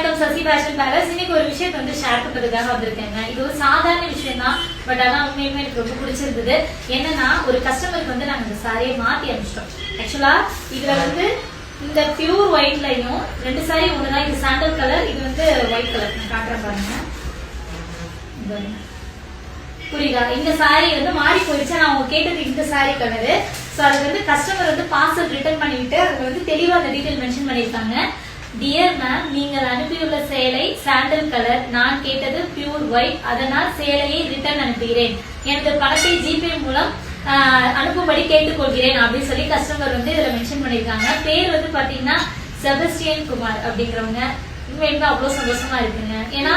வணக்கம் Sasi fashion palace. இன்னைக்கு ஒரு விஷயத்தை வந்து ஷேர் பண்றதுக்காக வந்திருக்கேங்க. இது ஒரு சாதாரண விஷயம் தான், பட் ஆனா உண்மையுமே எனக்கு ரொம்ப பிடிச்சிருந்தது. என்னன்னா, ஒரு கஸ்டமருக்கு வந்து நாங்க இந்த சாரியை மாத்தி அனுப்பிச்சிட்டோம். ஆக்சுவலா இதுல வந்து இந்த பியூர் ஒயிட்லயும் ரெண்டு சாரி ஒண்ணுதான். இது சாண்டல் கலர், இது வந்து ஒயிட் கலர். நான் காட்டுறேன் பாருங்க. புரியுதா? இந்த சாரி வந்து மாறி போயிடுச்சு. நான் அவங்க கேட்டது இந்த சாரி கலரு. சோ அது வந்து கஸ்டமர் வந்து பார்சல் ரிட்டர்ன் பண்ணிவிட்டு அதுல வந்து தெளிவா அந்த டீடைல் மென்ஷன் பண்ணிருக்காங்க. டியர் மேம், நீங்கள் அனுப்பியுள்ள சேலை சாண்டல் கலர், நான் கேட்டது பியூர் ஒயிட், அதனால் சேலையை ரிட்டர்ன் அனுப்புகிறேன். எனது பணத்தை ஜிபே மூலம் அனுப்பும்படி கேட்டுக்கொள்கிறேன் அப்படின்னு சொல்லி கஸ்டமர் வந்து இதுல மென்ஷன் பண்ணிருக்காங்க. பேர் வந்து பாத்தீங்கன்னா செபஸ்டியன் குமார் அப்படிங்கிறவங்க. உண்மையுமே அவ்வளவு சந்தோஷமா இருக்குங்க. ஏன்னா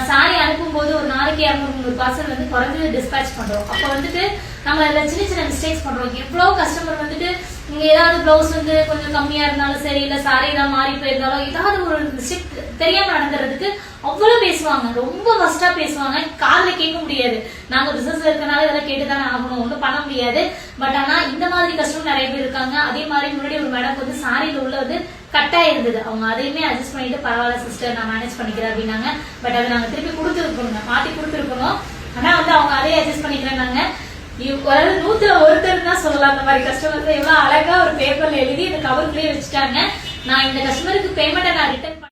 சாரி அனுப்பும் போது ஒரு நாளைக்கு 200-300 பார்சல் வந்து குறைஞ்சது டிஸ்பேச் பண்றோம். அப்ப வந்துட்டு நம்ம அதுல சின்ன சின்ன மிஸ்டேக்ஸ் பண்றோம். எவ்வளவு கஸ்டமர் வந்துட்டு இங்க ஏதாவது பிளவுஸ் வந்து கொஞ்சம் கம்மியா இருந்தாலும் சரி, இல்ல சாரி ஏதாவது மாறி போயிருந்தாலும் ஏதாவது ஒரு மிஸ்டேக் தெரியாம நடந்துறதுக்கு அவ்வளவு பேசுவாங்க. ரொம்ப ஃபர்ஸ்டா பேசுவாங்க. காதுல கேட்க முடியாது. நாங்க பிசினஸ்ல இருக்கனால இதெல்லாம் கேட்டுதானே ஆகணும், ஒன்றும் பண்ண முடியாது. பட் ஆனா இந்த மாதிரி கஸ்டமர் நிறைய பேர் இருக்காங்க. அதே மாதிரி முன்னாடி ஒரு மேடம் வந்து சாரியில உள்ள வந்து கட்டா இருந்தது. அவங்க அதையுமே அட்ஜஸ்ட் பண்ணிட்டு பரவாயில்ல சிஸ்டர் நான் மேனேஜ் பண்ணிக்கிறேன் அப்படின்னாங்க. பட் அதை நாங்க திருப்பி கொடுத்துருக்கோங்க, மாத்தி கொடுத்துருக்கணும். ஆனா வந்து அவங்க அதையே அட்ஜஸ்ட் பண்ணிக்கிறேன்னாங்க. 100ல ஒருத்தர் தான் சொல்லலாம். அந்த மாதிரி கஸ்டமர் எவ்வளவு அழகா ஒரு பேப்பர்ல எழுதி இந்த கவருக்குள்ளேயே வச்சுட்டாங்க. நான் இந்த கஸ்டமருக்கு பேமெண்ட்டை நான் ரிட்டர்ன்